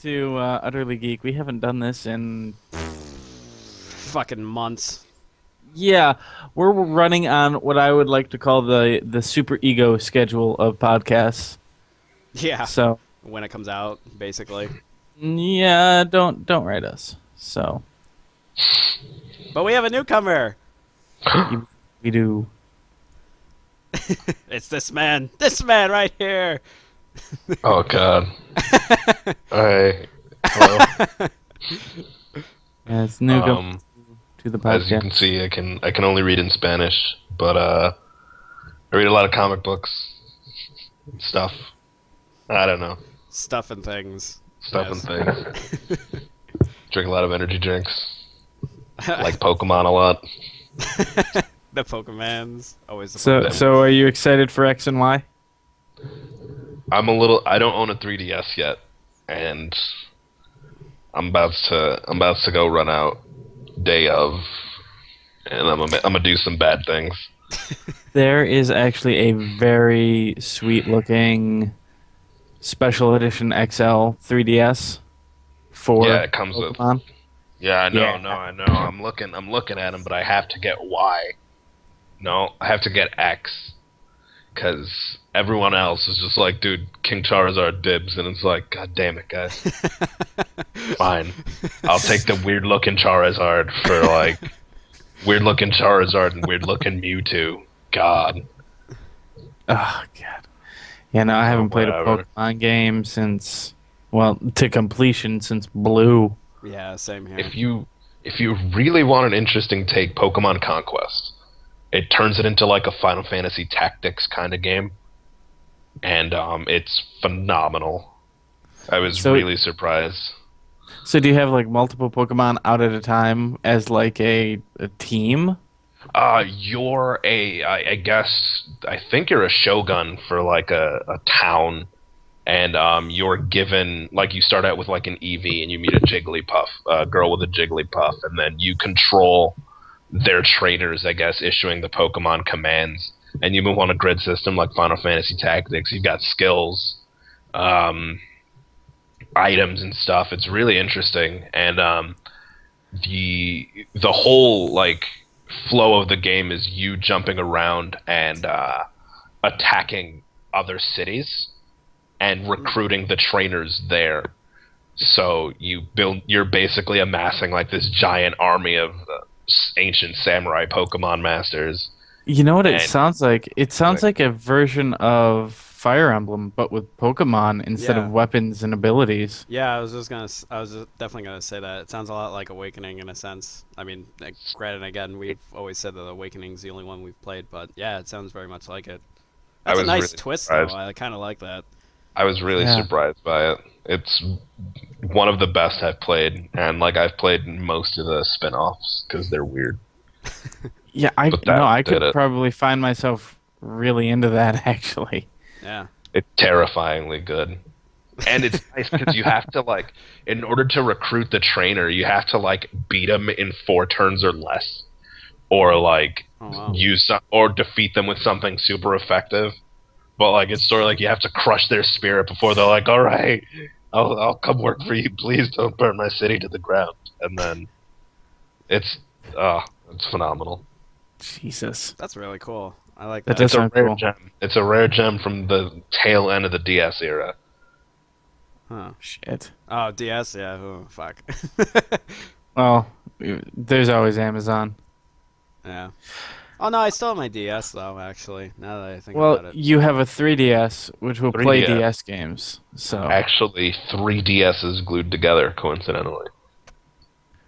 to Utterly Geek. We haven't done this in Fucking months. yeah. We're running on what I would like to call the super ego schedule of podcasts. Yeah, So when it comes out, basically. yeah, don't write us. So But we have a newcomer. we do. It's this man right here. Oh God. Hi. Hello. Yeah, it's new Um, to the as you podcast. can see, I can only read in Spanish, but I read a lot of comic books and stuff. I don't know, Stuff and things. stuff Yes. and things. Drink a lot of energy drinks. Like Pokemon a lot. The Pokemans. Always the So Pokemon. so are you excited for X and Y? I don't own a 3DS yet, and I'm about to go run out day of, and I'm gonna do some bad things. There is actually a very sweet looking special edition XL 3DS for Yeah, it comes with. Pokemon. Yeah, I know, Yeah. no, I know. I'm looking at them, but I have to get Y. No, I have to get X, because everyone else is just like, dude, King Charizard dibs, and it's like, god damn it, guys. Fine, I'll take the weird looking Charizard for like weird looking Charizard and weird looking Mewtwo. God, Oh god. Yeah, no, I haven't played a whatever. Pokemon game since to completion since Blue. Yeah, same here. if you really want an interesting take, Pokemon Conquest. It turns it into like a Final Fantasy Tactics kind of game, and it's phenomenal. I was So- really surprised. So do you have like multiple Pokemon out at a time as like a team? I guess, I think you're a Shogun for like a town, and you're given, like, you start out with like an Eevee, and you meet a Jigglypuff, a girl with a Jigglypuff, and then you control their trainers, I guess, issuing the Pokemon commands, and you move on a grid system like Final Fantasy Tactics. You've got skills, items and stuff. It's really interesting, and the whole like flow of the game is you jumping around and attacking other cities and recruiting the trainers there. So you're basically amassing like this giant army of ancient samurai Pokemon masters. You know what it And- sounds like? It sounds like a version of Fire Emblem, but with Pokemon instead Yeah. of weapons and abilities. Yeah, I was definitely gonna say that. It sounds a lot like Awakening in a sense. I mean, granted, again, we've always said that Awakening's the only one we've played, but yeah, it sounds very much like it. I That's a was nice really twist, surprised. though. I kind of like that. I was really Yeah. surprised by it. It's one of the best I've played, and like I've played most of the spin-offs because they're weird. Yeah, But that I did could it. probably find myself really into that actually. Yeah. It's terrifyingly good. And it's nice because you have to, like, in order to recruit the trainer, you have to like beat them in 4 turns or less, or like Oh wow. or defeat them with something super effective. But like it's sort of like you have to crush their spirit before they're like, all right, I'll come work for you. Please don't burn my city to the ground. And then it's phenomenal. Jesus. That's really cool. I like That that. does It's a sound rare cool. gem. It's a rare gem from the tail end of the DS era. Huh. Shit. Oh, DS. Yeah. Oh, fuck. Well, there's always Amazon. Yeah. Oh no, I still have my DS though. Actually, now that I think Well, about it. you have a 3DS, which will play 3DS. DS games. So Actually, 3 DSs glued together, coincidentally.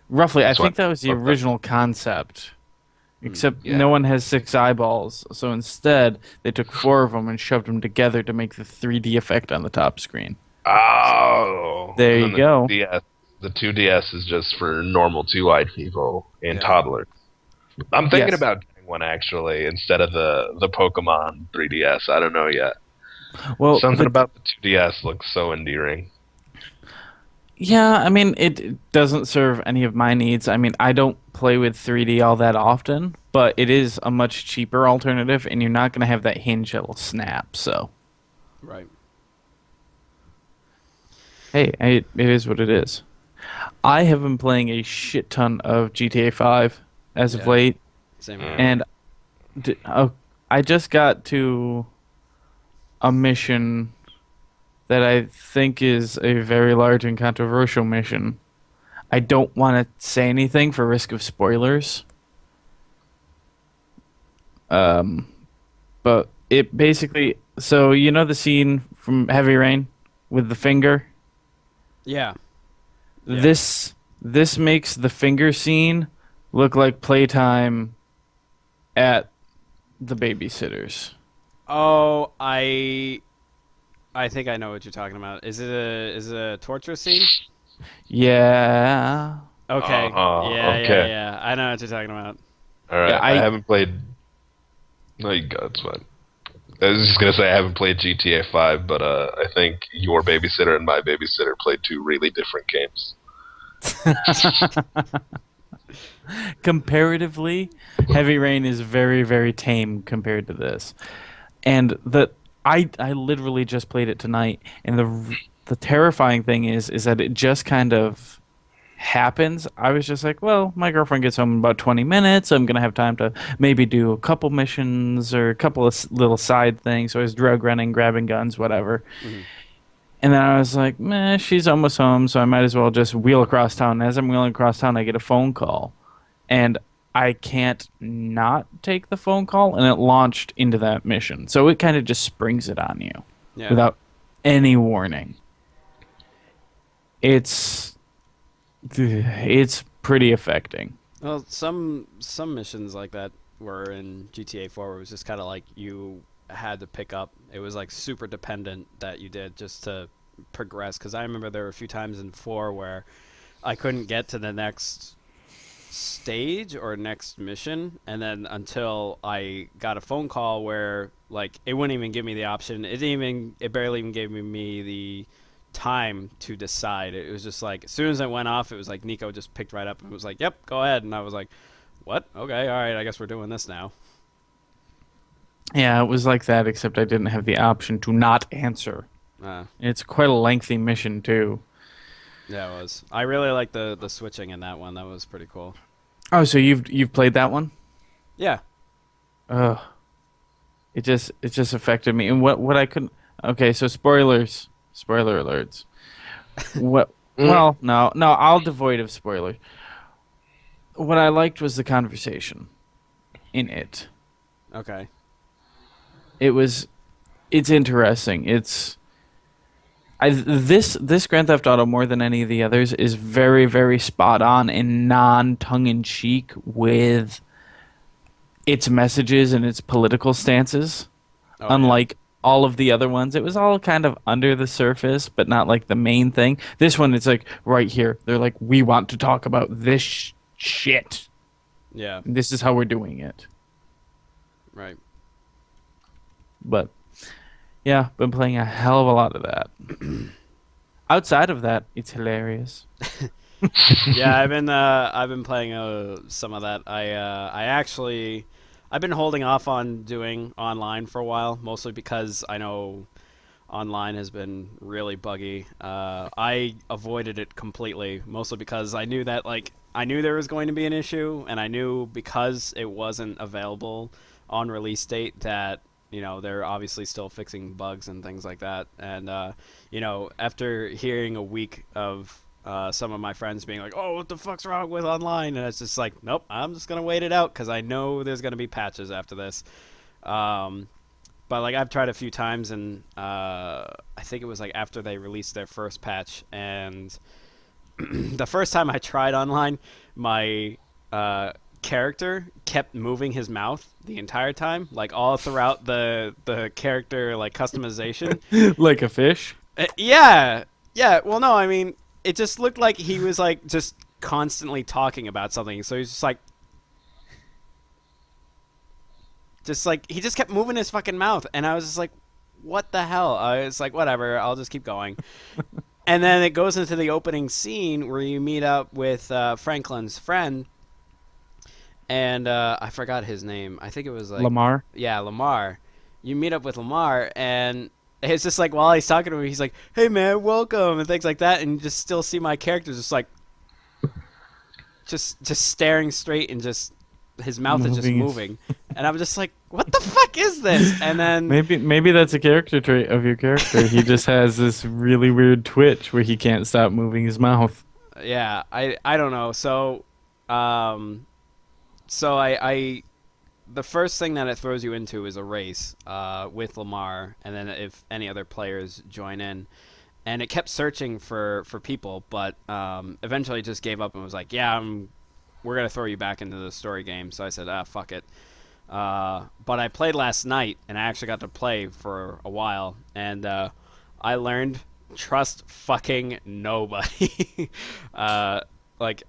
roughly, I That's think what- that was the what the- original concept. Except yeah. no one has 6 eyeballs, so instead they took 4 of them and shoved them together to make the 3D effect on the top screen. Oh, There and you then go. The 2DS is just for normal 2-eyed people and Yeah. toddlers. I'm thinking Yes. about getting one actually instead of the Pokemon 3DS. I don't know yet. Well, Something the- about the 2DS looks so endearing. yeah, I mean, it doesn't serve any of my needs. I mean, I don't play with 3D all that often, but it is a much cheaper alternative, and you're not going to have that hinge that'll snap. So, Right. Hey, it is what it is. I have been playing a shit ton of GTA 5 as of Yeah, late, same here. Mm. and d I just got to a mission that I think is a very large and controversial mission. I don't want to say anything for risk of spoilers, um, but it basically. So you know the scene from Heavy Rain with the finger. Yeah, yeah. This makes the finger scene look like playtime at the babysitters. Oh, I think I know what you're talking about. Is it a torture scene? Yeah, Okay. Yeah, yeah, Okay. yeah. I know what you're talking about. All yeah. right. I haven't played. No, you go. It's fine. I was just gonna say I haven't played GTA 5, but I think your babysitter and my babysitter played two really different games. Comparatively, Heavy Rain is very very tame compared to this. And I literally just played it tonight, and the terrifying thing is that it just kind of happens. I was just like, well, my girlfriend gets home in about 20 minutes. I'm gonna have time to maybe do a couple missions or a couple of little side things. So I was drug running, grabbing guns, whatever. Hmm. And then I was like, meh, she's almost home, so I might as well just wheel across town. And as I'm wheeling across town, I get a phone call, and I can't not take the phone call, and it launched into that mission. So it kind of just springs it on you Yeah. without any warning. It's it's pretty affecting. Well, some missions like that were in GTA 4 where it was just kind of like you had to pick up. It was like super dependent that you did just to progress. Because I remember there were a few times in 4 where I couldn't get to the next stage or next mission, and then until I got a phone call where like it wouldn't even give me the option. It barely even gave me the time to decide. It was just like as soon as it went off, it was like Nico just picked right up and was like, "Yep, go ahead." And I was like, "What? Okay, all right. I guess we're doing this now." Yeah, it was like that, except I didn't have the option to not answer. Uh, It's quite a lengthy mission too. yeah, it was. I really like the switching in that one. That was pretty cool. Oh, so you've played that one? Yeah. Ugh. It just affected me. And what I couldn't. Okay, so spoilers, spoiler alerts. What? Mm. Well, no, I'll devoid of spoilers. What I liked was the conversation in it. Okay. It was, it's interesting. This Grand Theft Auto more than any of the others is very very spot on and non tongue in cheek with its messages and its political stances. Oh yeah. Unlike all of the other ones, it was all kind of under the surface, but not like the main thing. This one, it's like right here. They're like, we want to talk about this shit. Yeah. This is how we're doing it. Right. But yeah, been playing a hell of a lot of that. Outside of that, it's hilarious. Yeah, I've been playing some of that. I actually I've been holding off on doing online for a while, mostly because I know online has been really buggy. I avoided it completely, mostly because I knew that I knew there was going to be an issue, and I knew because it wasn't available on release date that they're obviously still fixing bugs and things like that. And after hearing a week of some of my friends being like, "Oh, what the fuck's wrong with online?" and it's just like, nope, I'm just gonna wait it out because I know there's gonna be patches after this. Um, but like I've tried a few times, and I think it was like after they released their first patch, and the first time I tried online, my character kept moving his mouth the entire time, like all throughout the character like customization. Like a fish. Yeah, yeah. Well, no, I mean, it just looked like he was like just constantly talking about something. So he's just like he just kept moving his fucking mouth, and I was just like, what the hell? I was like, whatever, I'll just keep going. And then it goes into the opening scene where you meet up with Franklin's friend, and I forgot his name. I think it was like Lamar. yeah, Lamar. You meet up with Lamar, and it's just like while he's talking to me, he's like, "Hey man, welcome," and things like that, and you just still see my character just like, just staring straight, and just his mouth is just moving, and I'm just like, "What the fuck is this?" And then maybe that's a character trait of your character. He just has this really weird twitch where he can't stop moving his mouth. yeah, I don't know. So, I the first thing that it throws you into is a race with Lamar, and then if any other players join in. And it kept searching for people, but eventually it just gave up and was like, yeah, we're going to throw you back into the story game. So I said, fuck it. But I played last night, and I actually got to play for a while, and I learned trust fucking nobody. Like,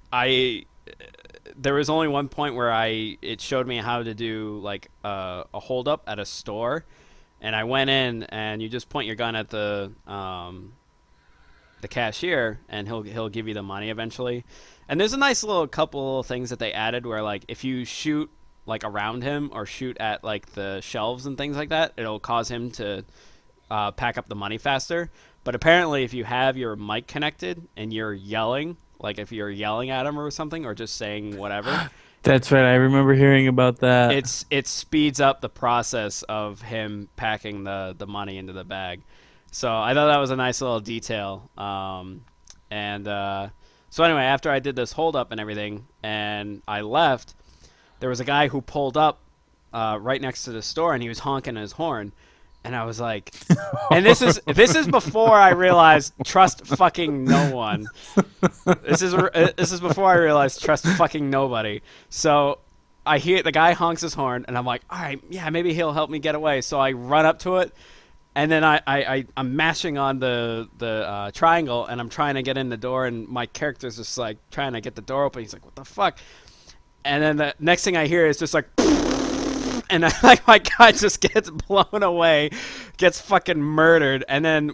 there was only one point where it showed me how to do like a hold up at a store, and I went in, and you just point your gun at the cashier, and he'll give you the money eventually. And there's a nice little couple things that they added where like if you shoot like around him or shoot at like the shelves and things like that, it'll cause him to pack up the money faster. But apparently if you have your mic connected and you're yelling, like if you're yelling at him or something or just saying whatever, That's right. I remember hearing about that. it speeds up the process of him packing the money into the bag. So I thought that was a nice little detail. So anyway, after I did this hold up and everything, and I left, there was a guy who pulled up right next to the store, and he was honking his horn, and I was like, and this is before I realized trust fucking no one. This is before I realized trust fucking nobody. So I hear the guy honks his horn, and I'm like, all right, yeah, maybe he'll help me get away. So I run up to it. And then I'm mashing on the triangle, and I'm trying to get in the door, and my character's just like trying to get the door open. He's like, "What the fuck?" And then the next thing I hear is just like, and like my guy just gets blown away, gets fucking murdered. And then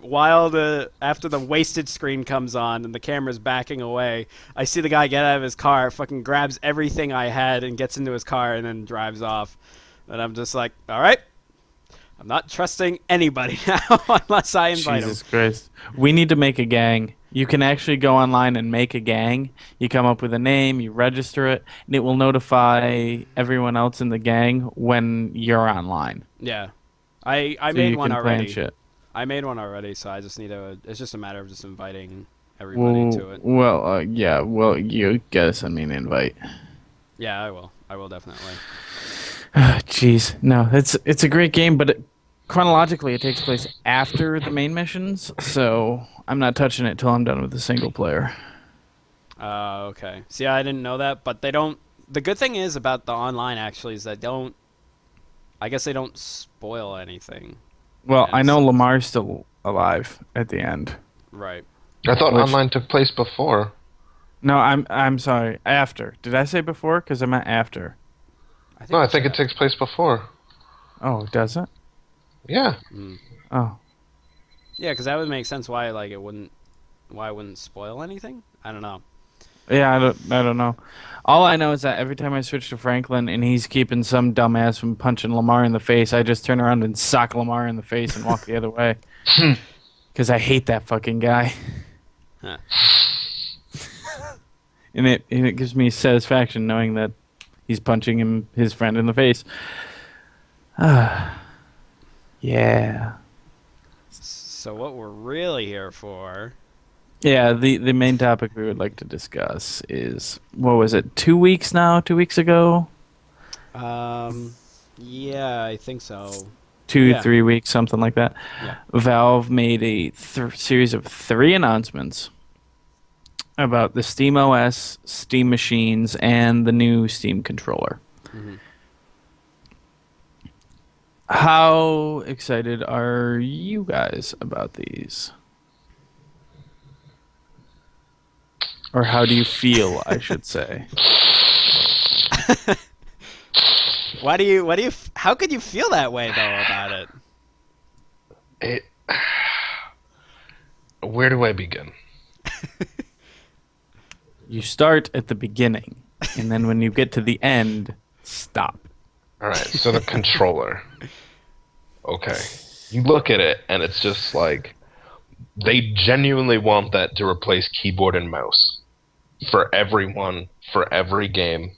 after the wasted screen comes on and the camera's backing away, I see the guy get out of his car, fucking grabs everything I had, and gets into his car, and then drives off. And I'm just like, all right. I'm not trusting anybody now unless I invite them. Jesus Christ. We need to make a gang. You can actually go online and make a gang. You come up with a name, you register it, and it will notify everyone else in the gang when you're online. Yeah. I So made you one can plan already. shit. I made one already, so I just need to... It's just a matter of just inviting everybody to it. Yeah. Well, you gotta send me an invite. Yeah, I will. I will definitely. Jeez, no, it's a great game, but chronologically it takes place after the main missions, so I'm not touching it till I'm done with the single player. Okay. See, I didn't know that, but they don't... The good thing is about the online, actually, is that I guess they don't spoil anything. Well, I know Lamar's still alive at the end. Right. I thought online took place before. No, I'm sorry, after. Did I say before? Because I meant after. I think it takes place before. Oh, does it? Yeah. Oh. Yeah, because that would make sense why it wouldn't spoil anything. I don't know. Yeah, I don't know. All I know is that every time I switch to Franklin and he's keeping some dumbass from punching Lamar in the face, I just turn around and sock Lamar in the face and walk the other way. Because I hate that fucking guy. Huh. And it gives me satisfaction knowing that he's punching his friend in the face. Yeah. So what we're really here for... Yeah, the main topic we would like to discuss is, what was it, 2 weeks now? 2 weeks ago? Yeah, I think so. 3 weeks, something like that. Yeah. Valve made a series of 3 announcements about the Steam OS, Steam machines, and the new Steam controller. Mm-hmm. How excited are you guys about these? Or how do you feel, I should say? How could you feel that way, though, about it? Where do I begin? You start at the beginning, and then when you get to the end, stop. All right, so the controller. Okay. You look at it, and it's just like they genuinely want that to replace keyboard and mouse for everyone, for every game,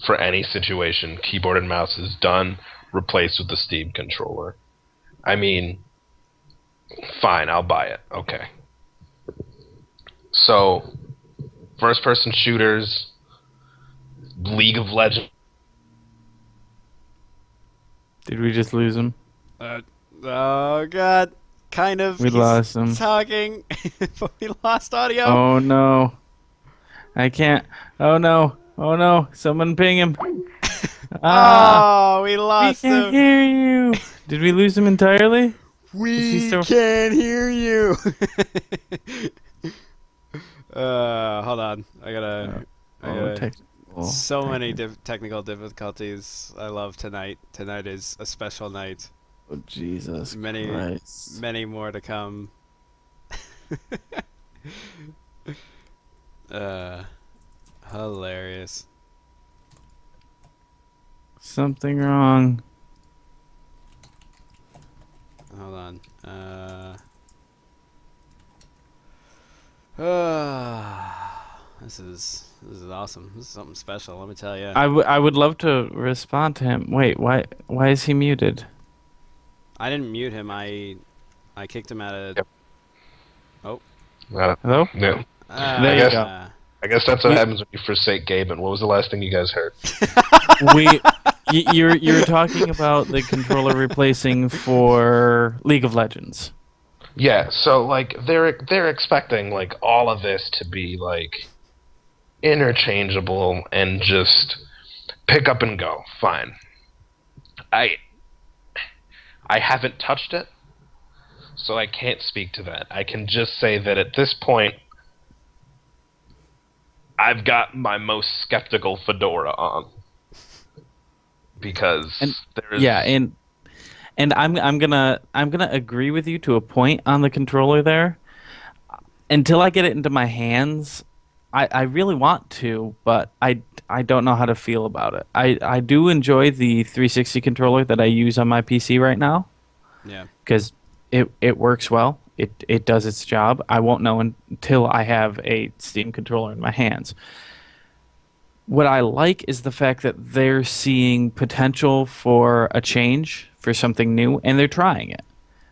for any situation. Keyboard and mouse is done, replaced with the Steam controller. I mean, fine, I'll buy it. Okay. So, first-person shooters, League of Legends. Did we just lose him? Oh god, kind of. We He's lost him. talking, but we lost audio. Oh no. I can't. Oh no. Oh no. Someone ping him. Ah. Oh, we We lost can't him. hear you. Did we lose him entirely? We still- can't hear you. Hold on. I gotta. Technical. So many technical difficulties. I love tonight. Tonight is a special night. Oh, Jesus Many, Christ. many more to come. Hilarious. Something wrong. Hold on. This is awesome. This is something special. Let me tell you. I would love to respond to him. Wait, why is he muted? I didn't mute him. I kicked him out of. Yep. Oh. Hello? Yeah. There you go. I guess that's what happens when you forsake Gaben. What was the last thing you guys heard? You're talking about the controller replacing for League of Legends. Yeah, so like they're expecting like all of this to be like interchangeable and just pick up and go. Fine. I haven't touched it, so I can't speak to that. I can just say that at this point I've got my most skeptical fedora on. Because there is and I'm gonna agree with you to a point on the controller there. Until I get it into my hands, I really want to, but I don't know how to feel about it. I do enjoy the 360 controller that I use on my PC right now. Yeah. Because it works well. It does its job. I won't know until I have a Steam controller in my hands. What I like is the fact that they're seeing potential for a change, for something new, and they're trying it.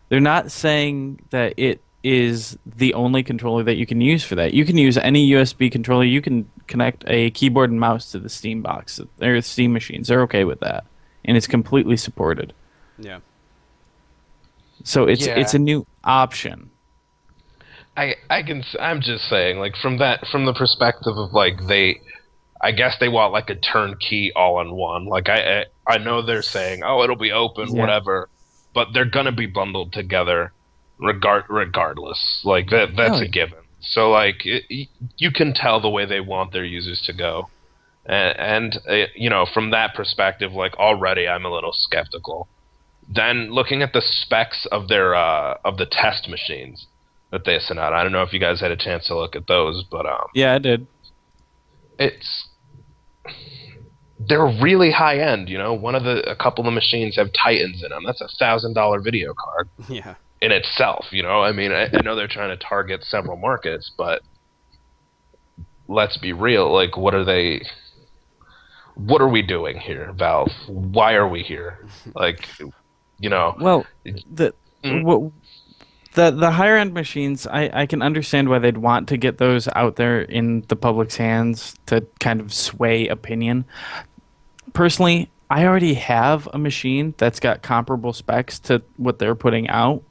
They're not saying that it is the only controller that you can use for that. You can use any USB controller. You can connect a keyboard and mouse to the Steam box. They're Steam machines. They're okay with that, and it's completely supported. Yeah. So it's a new option. I'm just saying, like from the perspective of like I guess they want like a turnkey all-in-one. Like I know they're saying, oh, it'll be open, whatever, but they're gonna be bundled together, regardless. Like that's a given. So like you can tell the way they want their users to go, and you know, from that perspective, like already I'm a little skeptical. Then looking at the specs of their of the test machines that they sent out, I don't know if you guys had a chance to look at those, but yeah, I did. They're really high end, you know. A couple of the machines have Titans in them. That's $1,000 video card. Yeah. In itself, you know. I mean, I know they're trying to target several markets, but let's be real. Like, what are we doing here, Valve? Why are we here? Like, you know. Well, the higher end machines, I can understand why they'd want to get those out there in the public's hands to kind of sway opinion. Personally, I already have a machine that's got comparable specs to what they're putting out.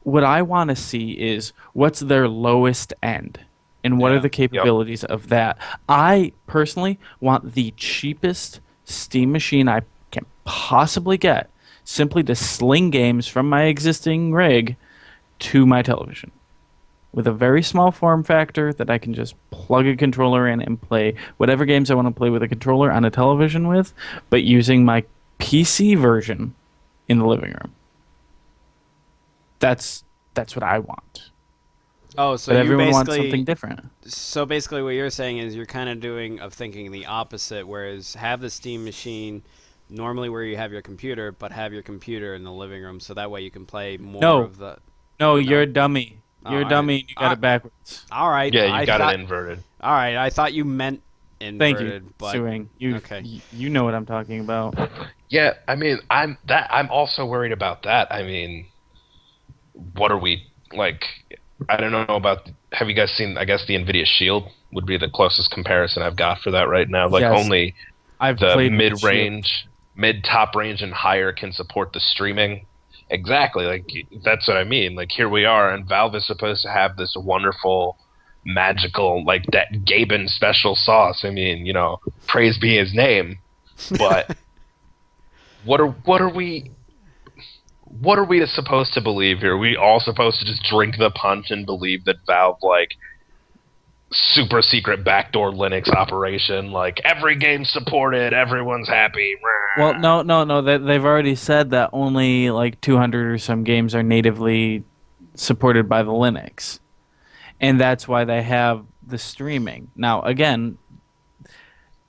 What I want to see is what's their lowest end and what are the capabilities of that. I personally want the cheapest Steam machine I can possibly get, simply to sling games from my existing rig to my television with a very small form factor that I can just plug a controller in and play whatever games I want to play with a controller on a television with, but using my PC version in the living room. That's what I want. Oh, so but you everyone wants basically something different. So basically, what you're saying is you're kind of thinking the opposite. Whereas have the Steam machine, normally where you have your computer, but have your computer in the living room, so that way you can play more No, of the. no, you're No. a dummy. Oh, You're a all right. dummy and you got it backwards. All right. Yeah, you I got it thought. inverted. All right. I thought you meant Thank you, inverted, but Suing. okay. You know what I'm talking about. Yeah, I mean, I'm also worried about that. I mean, what are we like? I don't know about. Have you guys seen? I guess the Nvidia Shield would be the closest comparison I've got for that right now. Like Yes, only I've the played with the Shield. mid-range, top range, and higher can support the streaming. Exactly, like that's what I mean. Like here we are, and Valve is supposed to have this wonderful, magical, like that Gaben special sauce. I mean, praise be his name. But what are we supposed to believe here? Are we all supposed to just drink the punch and believe that Valve super secret backdoor Linux operation, like every game supported, everyone's happy? Well, no. They've already said that only like 200 or some games are natively supported by the Linux, and that's why they have the streaming. Now, again,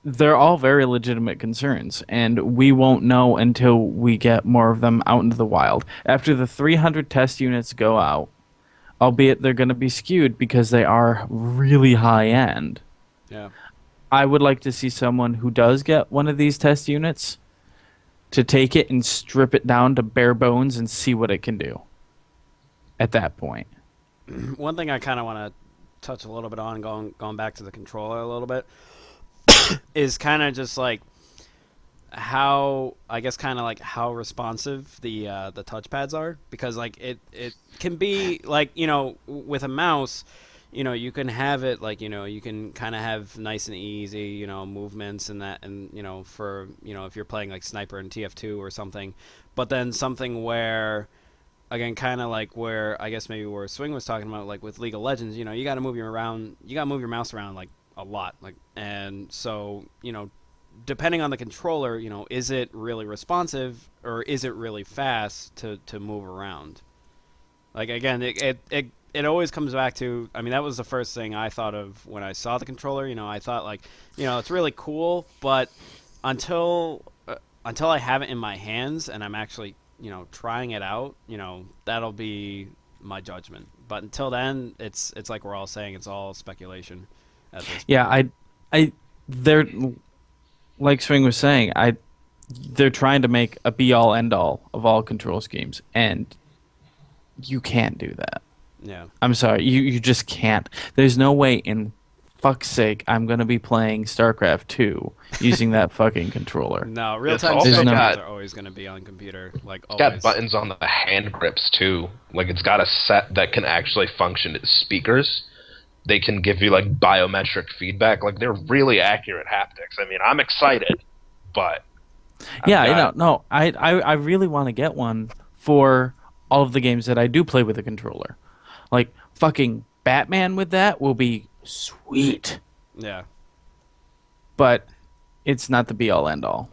they're all very legitimate concerns, and we won't know until we get more of them out into the wild. After the 300 test units go out, albeit they're going to be skewed because they are really high end. Yeah. I would like to see someone who does get one of these test units to take it and strip it down to bare bones and see what it can do at that point. One thing I kind of want to touch a little bit on, going back to the controller a little bit, is kind of just like how how responsive the touchpads are, because like it can be like with a mouse, you can have it like you can kind of have nice and easy movements and that, and for if you're playing like Sniper and TF2 or something, but then something where again kind of like where I guess maybe where Swing was talking about, like with League of Legends, you got to move your mouse around like a lot, like, and so depending on the controller, is it really responsive or is it really fast to move around? Like again, it always comes back to, I mean, that was the first thing I thought of when I saw the controller. I thought like, it's really cool, but until I have it in my hands and I'm actually trying it out, that'll be my judgment. But until then, it's like we're all saying, it's all speculation at this point. Yeah, they're like Swing was saying, they're trying to make a be all end all of all control schemes, and you can't do that. Yeah. I'm sorry, you just can't. There's no way in fuck's sake I'm gonna be playing StarCraft 2 using that fucking controller. No, real It's time also games got- are always going to be on computer, like It's always. got buttons on the hand grips too. Like it's got a set that can actually function as speakers. They can give you like biometric feedback. Like they're really accurate haptics. I mean, I'm excited, but I really want to get one for all of the games that I do play with a controller. Like fucking Batman with that will be sweet, Yeah. but it's not the be all end all.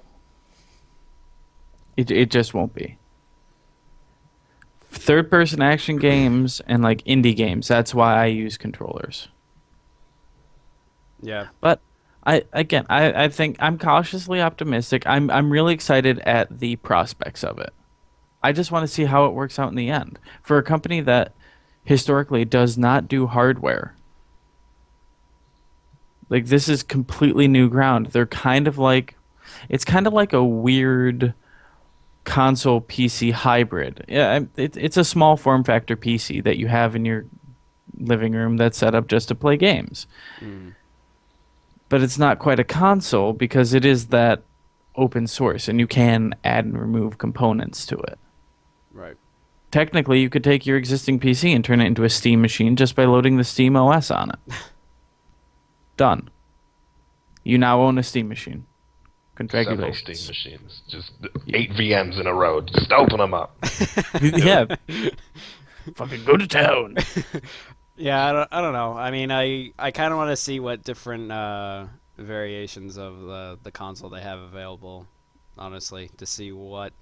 It just won't be. Third person action games and like indie games, that's why I use controllers. Yeah. But I think I'm cautiously optimistic. I'm really excited at the prospects of it. I just want to see how it works out in the end. For a company that historically does not do hardware. Like this is completely new ground. They're kind of like it's kind of like a weird console PC hybrid. Yeah, it's a small form factor PC that you have in your living room that's set up just to play games. But it's not quite a console because it is that open source and you can add and remove components to it. Right. Technically, you could take your existing PC and turn it into a Steam machine just by loading the Steam OS on it. Done. You now own a Steam machine. several Congratulations. Steam machines, just 8 VMs in a row. Just open them up. Yeah. Fucking go to town. Yeah, I don't know. I mean, I kind of want to see what different variations of the console they have available, honestly, to see what...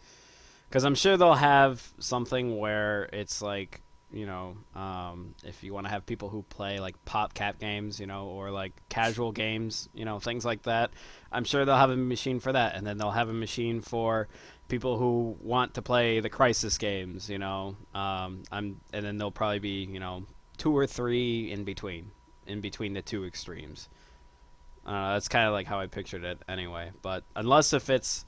Because I'm sure they'll have something where it's like, if you want to have people who play like PopCap games, or like casual games, things like that. I'm sure they'll have a machine for that, and then they'll have a machine for people who want to play the Crisis games, and then there'll probably be, 2 or 3 in between the two extremes. That's kind of like how I pictured it anyway. But unless if it's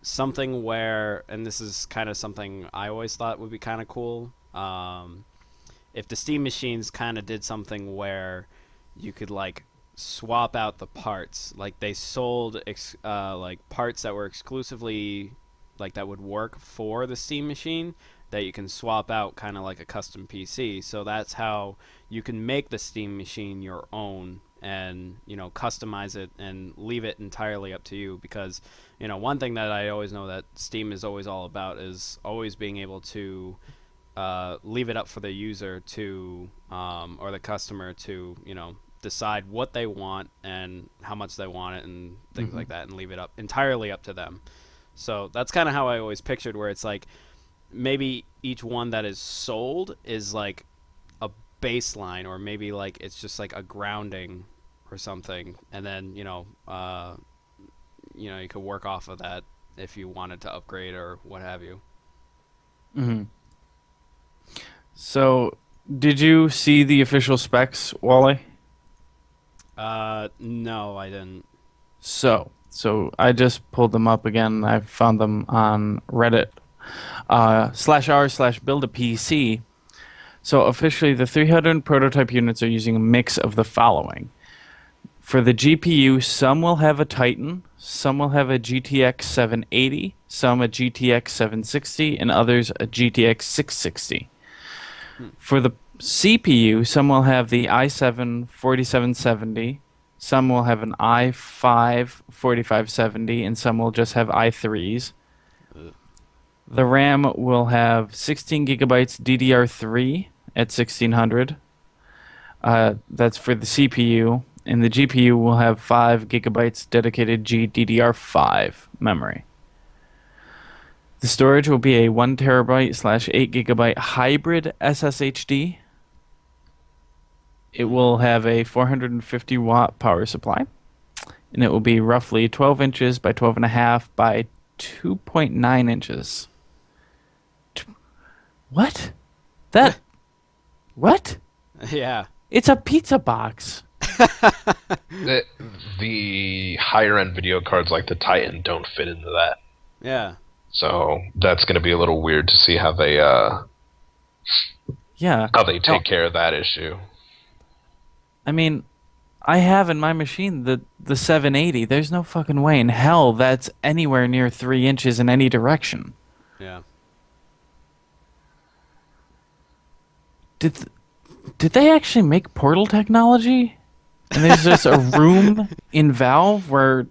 something where, and this is kind of something I always thought would be kind of cool, if the Steam machines kind of did something where you could like swap out the parts, like they sold like parts that were exclusively like that would work for the Steam machine that you can swap out kind of like a custom PC. So that's how you can make the Steam machine your own and customize it and leave it entirely up to you, because one thing that I always know that Steam is always all about is always being able to leave it up for the user to or the customer to decide what they want and how much they want it and things like that, and leave it up entirely up to them. So that's kind of how I always pictured, where it's like maybe each one that is sold is like a baseline, or maybe like it's just like a grounding or something, and then you could work off of that if you wanted to upgrade or what have you. Mm-hmm. So, did you see the official specs, Wally? No, I didn't. So I just pulled them up again. I found them on Reddit /r/build a PC. So officially, the 300 prototype units are using a mix of the following. For the GPU, some will have a Titan, some will have a GTX 780, some a GTX 760, and others a GTX 660. For the CPU, some will have the i7 4770, some will have an i5 4570, and some will just have i3s. The RAM will have 16 gigabytes DDR3 at 1600. That's for the CPU. And the GPU will have 5 gigabytes dedicated GDDR5 memory. The storage will be a 1 terabyte / 8 gigabyte hybrid SSHD. It will have a 450 watt power supply. And it will be roughly 12 inches by 12.5 by 2.9 inches. What? What? Yeah. It's a pizza box. The higher end video cards like the Titan don't fit into that. Yeah. So that's going to be a little weird to see how they take care of that issue. I mean, I have in my machine the 780. There's no fucking way in hell that's anywhere near 3 inches in any direction. Yeah. Did they actually make portal technology? And there's just a room in Valve where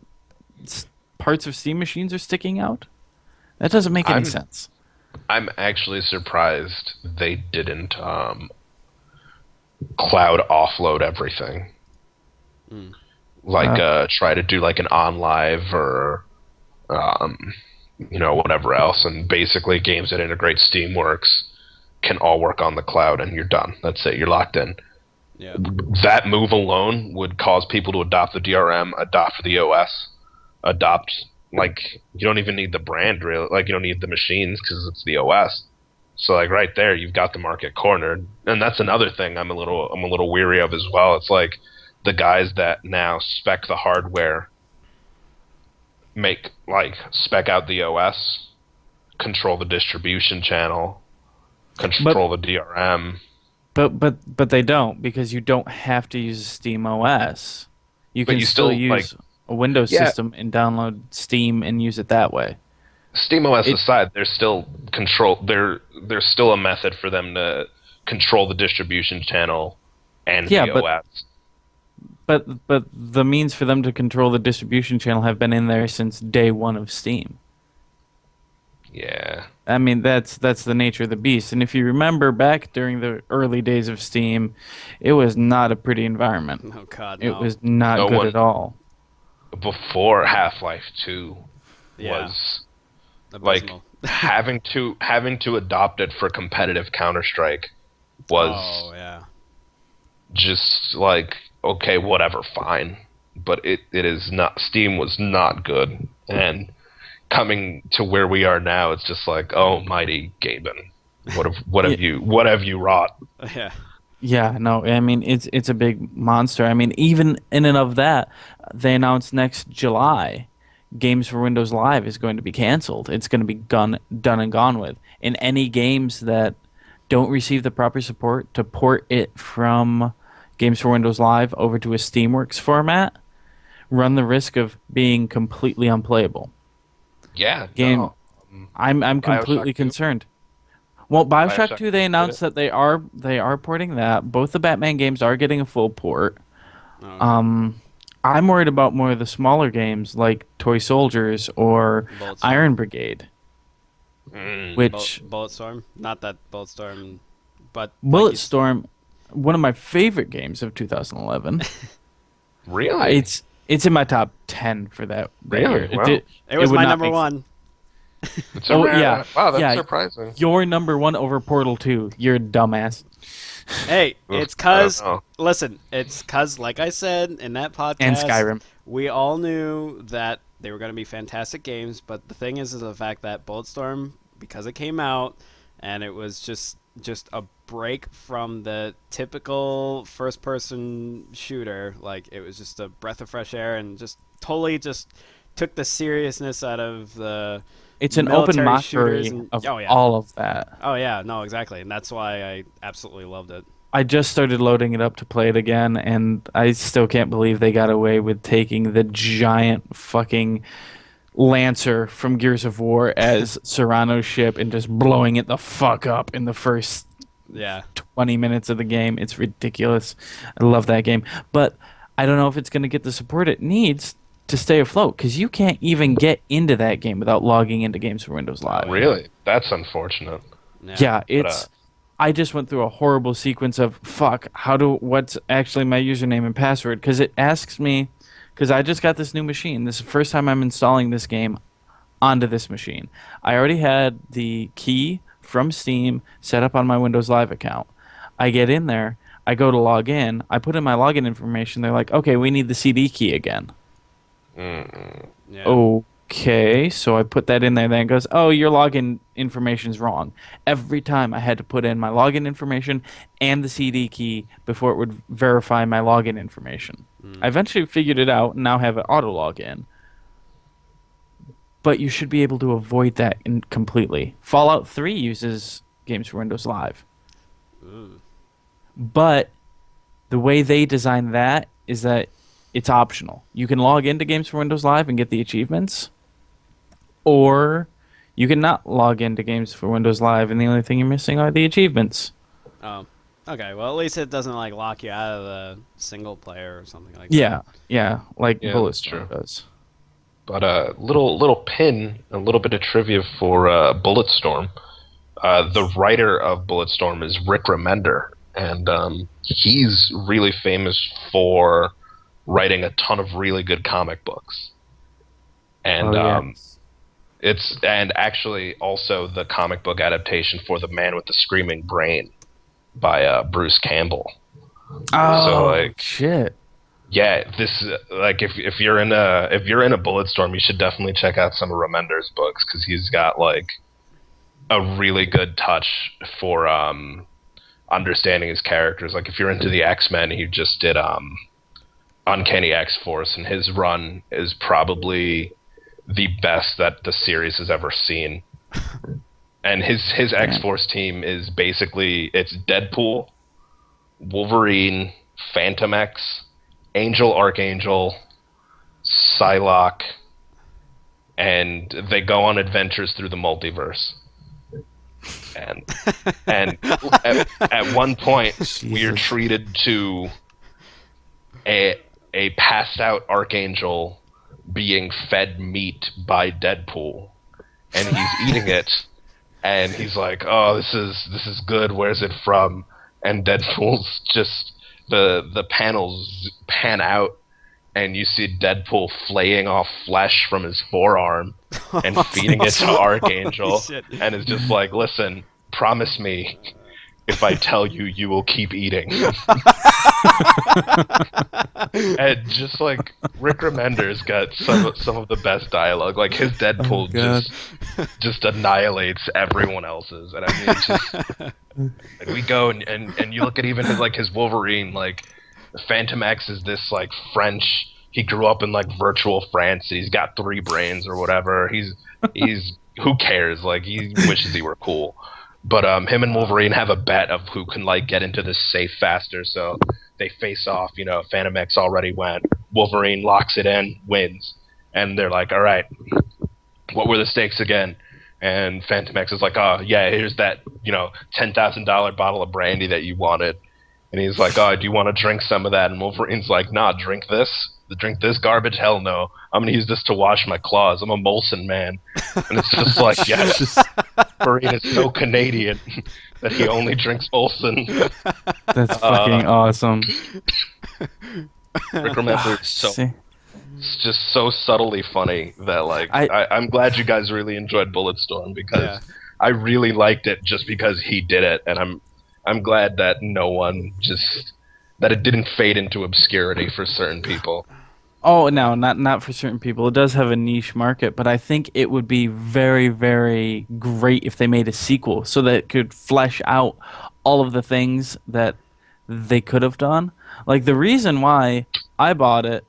parts of Steam machines are sticking out? That doesn't make any sense. I'm actually surprised they didn't cloud offload everything. Like try to do like an OnLive or whatever else, and basically games that integrate Steamworks can all work on the cloud and you're done. That's it. You're locked in. Yeah. That move alone would cause people to adopt the DRM, adopt the OS, like you don't even need the brand really. Like you don't need the machines because it's the OS. So like right there, you've got the market cornered, and that's another thing I'm a little weary of as well. It's like the guys that now spec the hardware, spec out the OS, control the distribution channel, control the DRM. But they don't, because you don't have to use Steam OS. You can still use a Windows system and download Steam and use it that way. Steam OS aside, there's still there's still a method for them to control the distribution channel and the OS. But the means for them to control the distribution channel have been in there since day one of Steam. Yeah. I mean, that's the nature of the beast. And if you remember back during the early days of Steam, it was not a pretty environment. Oh God, no. It was not good at all. Before Half-Life 2 was abysmal. like having to adopt it for competitive Counter-Strike was yeah. just like, okay, whatever, fine. But it is not. Steam was not good, and coming to where we are now, it's just like, oh, mighty Gaben, Yeah, what have you wrought? Yeah. yeah, no, I mean it's a big monster. I mean, even in and of that, they announced next July, Games for Windows Live is going to be canceled. It's going to be done and gone with. And any games that don't receive the proper support to port it from Games for Windows Live over to a Steamworks format run the risk of being completely unplayable. Yeah, Game, no. I'm Bioshock completely 2. concerned. Well, Bioshock Bioshock 2, 2 they did announced it. that they are porting that. Both the Batman games are getting a full port. Okay. Um, I'm worried about more of the smaller games like Toy Soldiers or Bulletstorm. Iron Brigade, which Bulletstorm. Not that Bulletstorm, but like you. Bulletstorm, one of my favorite games of 2011. Really? It's in my top 10 for that year. Really? Wow. It was would my not number make one. It's a Oh rare. yeah, Wow, that's yeah. surprising. You're number one over Portal 2. You're a dumbass. Hey, Oof, it's I don't cause know. listen, it's cause like I said in that podcast, And Skyrim. we all knew that they were going to be fantastic games. But the thing is the fact that Bulletstorm, because it came out, and it was just a break from the typical first-person shooter. Like it was just a breath of fresh air, and just totally just took the seriousness out of the It's an open military shooters. mockery And, of oh yeah, all of that. oh yeah, no, exactly, and that's why I absolutely loved it. I just started loading it up to play it again, and I still can't believe they got away with taking the giant fucking Lancer from Gears of War as Serrano's ship and just blowing it the fuck up in the first Yeah. 20 minutes of the game. It's ridiculous. I love that game. But I don't know if it's going to get the support it needs to stay afloat because you can't even get into that game without logging into Games for Windows Live. Really? That's unfortunate. Yeah, But, it's. I just went through a horrible sequence of fuck. What's actually my username and password? Because it asks me. Because I just got this new machine. This is the first time I'm installing this game onto this machine. I already had the key from Steam set up on my Windows Live account. I get in there. I go to log in. I put in my login information. They're like, okay, we need the CD key again. Yeah. Okay, so I put that in there. Then it goes, oh, your login information's wrong. Every time I had to put in my login information and the CD key before it would verify my login information. I eventually figured it out and now have it auto login. But you should be able to avoid that completely. Fallout 3 uses Games for Windows Live. Ooh. But the way they design that is that it's optional. You can log into Games for Windows Live and get the achievements, or you can not log into Games for Windows Live and the only thing you're missing are the achievements. Oh. Okay. Well, at least it doesn't like lock you out of the single player or something like that. Yeah, like Yeah, that's Bulletstorm true. does. But a little pin, a little bit of trivia for Bulletstorm. The writer of Bulletstorm is Rick Remender, and he's really famous for writing a ton of really good comic books. And it's actually also the comic book adaptation for The Man with the Screaming Brain by Bruce Campbell. Oh, So, like, shit. yeah, this like if you're in a Bulletstorm, you should definitely check out some of Remender's books because he's got like a really good touch for understanding his characters. Like if you're into the X-Men, he just did Uncanny X-Force, and his run is probably the best that the series has ever seen. And his X-Force team is basically it's Deadpool, Wolverine, Phantom X, Angel, Archangel, Psylocke, and they go on adventures through the multiverse. And at one point we are Jesus. treated to a passed out Archangel being fed meat by Deadpool, and he's eating it, and he's like, "Oh, this is good. Where's it from?" And Deadpool's just the panels pan out, and you see Deadpool flaying off flesh from his forearm and feeding it to Archangel, Shit. and is just like, "Listen, promise me If I tell you, you will keep eating. And just like Rick Remender's got some of the best dialogue. Like his Oh Deadpool god. just annihilates everyone else's. And I mean, it's just like we go and you look at even his Wolverine. Like Phantom X is this like French. He grew up in like virtual France. He's got 3 brains or whatever. He's who cares? Like he wishes he were cool. But him and Wolverine have a bet of who can like get into this safe faster. So they face off. You know, Phantom X already went. Wolverine locks it in, wins, and they're like, "All right, what were the stakes again?" And Phantom X is like, "Oh yeah, here's that $10,000 bottle of brandy that you wanted." And he's like, "Oh, do you want to drink some of that?" And Wolverine's like, "Nah, drink this. Drink this garbage? Hell no. I'm gonna use this to wash my claws. I'm a Molson man." And it's just like, yes, Wolverine is so Canadian that he only drinks Molson. That's fucking awesome. Rick Remender is See? it's just so subtly funny that like I'm glad you guys really enjoyed Bulletstorm because I really liked it just because he did it, and I'm glad that that it didn't fade into obscurity for certain people. Oh no, not for certain people. It does have a niche market, but I think it would be very, very great if they made a sequel so that it could flesh out all of the things that they could have done. Like the reason why I bought it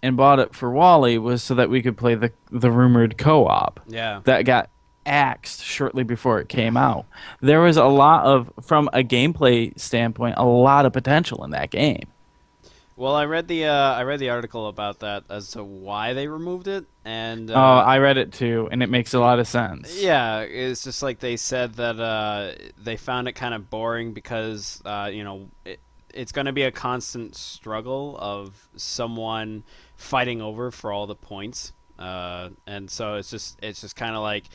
and bought it for Wally was so that we could play the rumored co-op. Yeah. That got axed shortly before it came out. There was a lot of, from a gameplay standpoint, a lot of potential in that game. Well, I read the article about that as to why they removed it, and I read it too, and it makes a lot of sense. yeah, it's just like they said that they found it kind of boring because it's going to be a constant struggle of someone fighting over for all the points, and so it's just kind of like.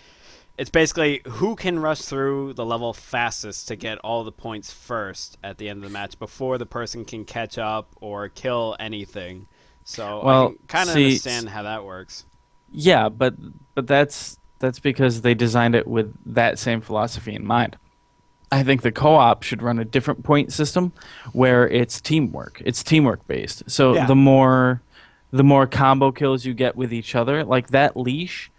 It's basically who can rush through the level fastest to get all the points first at the end of the match before the person can catch up or kill anything. So I can kind of understand how that works. Yeah, but that's because they designed it with that same philosophy in mind. I think the co-op should run a different point system where it's teamwork. It's teamwork based. So Yeah. the more combo kills you get with each other, like that leash,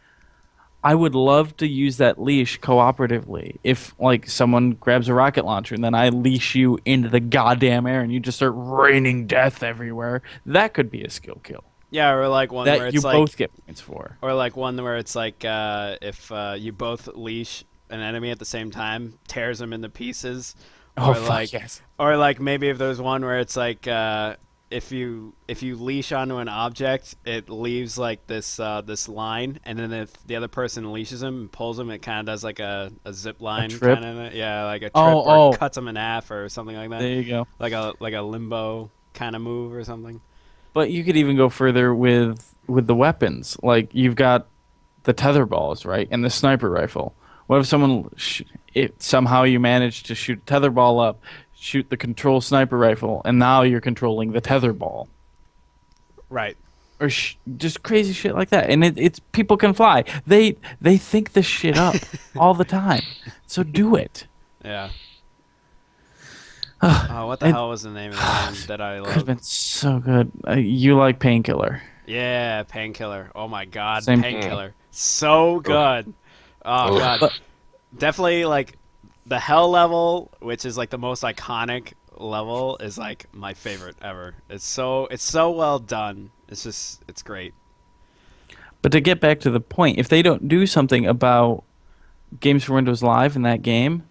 I would love to use that leash cooperatively. If like someone grabs a rocket launcher and then I leash you into the goddamn air and you just start raining death everywhere, that could be a skill kill. Yeah, or like one That where it's you like, both get points for. or like one where it's like if you both leash an enemy at the same time, tears them into pieces. Oh Or fuck like, yes. or like maybe if there's one where it's like if you leash onto an object, it leaves like this line, and then if the other person leashes him and pulls him, it kind of does like a zip line trip? kind of, yeah, like a trip, Oh, or cuts him in half or something like that, There you go. like a limbo kind of move or something. But you could even go further with the weapons. Like you've got the tether balls, right, and the sniper rifle. What if somehow you manage to shoot a tether ball up, shoot the control sniper rifle, and now you're controlling the tether ball, Right. or just crazy shit like that. And it's people can fly. They think this shit up all the time. So do it. Yeah. Oh, what the hell was the name of the game that I Could have loved? been so good. You like Painkiller? Yeah, Painkiller. Oh my God, Same- Painkiller. So good. Oh Oof. God. But- Definitely like the hell level, which is like the most iconic level, is like my favorite ever. It's so well done. It's great. But to get back to the point, if they don't do something about Games for Windows Live in that game,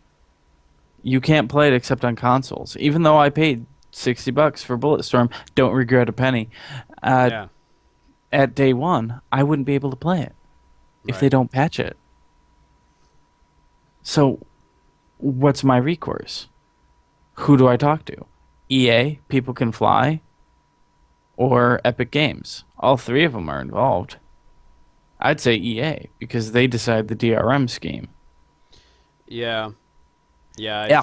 you can't play it except on consoles. Even though I paid $60 for Bulletstorm, don't regret a penny. Yeah. At day one, I wouldn't be able to play it if they Right. don't patch it. So, what's my recourse? Who do I talk to? EA, People Can Fly, or Epic Games? All 3 of them are involved. I'd say EA because they decide the DRM scheme. Yeah. Yeah, Yeah,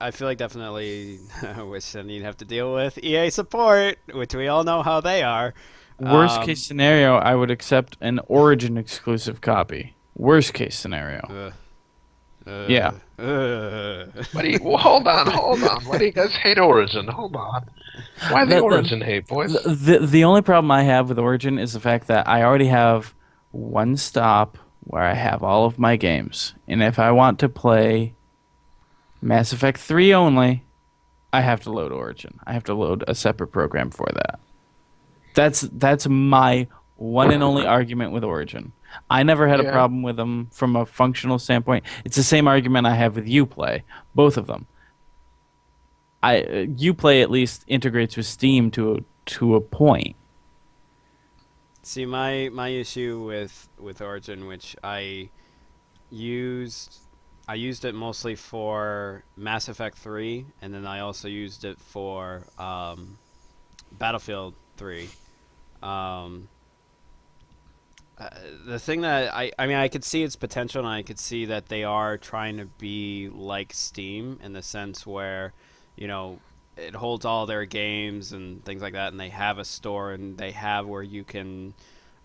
I feel like definitely I wish then you'd have to deal with EA support, which we all know how they are. Worst case scenario, I would accept an Origin exclusive copy. Worst case scenario. Ugh. Yeah. Well, hold on. Why do you guys hate Origin? Hold on. Why the The, Origin hate, boys? the only problem I have with Origin is the fact that I already have one stop where I have all of my games. And if I want to play Mass Effect 3 only, I have to load Origin. I have to load a separate program for that. That's my one and only argument with Origin. I never had a Yeah. problem with them from a functional standpoint. It's the same argument I have with Uplay, both of them. Uplay at least integrates with Steam to a point. See, my issue with Origin, which used I used it mostly for Mass Effect 3, and then I also used it for Battlefield 3. Um, uh, the thing that I mean, I could see its potential, and I could see that they are trying to be like Steam in the sense where, you know, it holds all their games and things like that, and they have a store, and they have where you can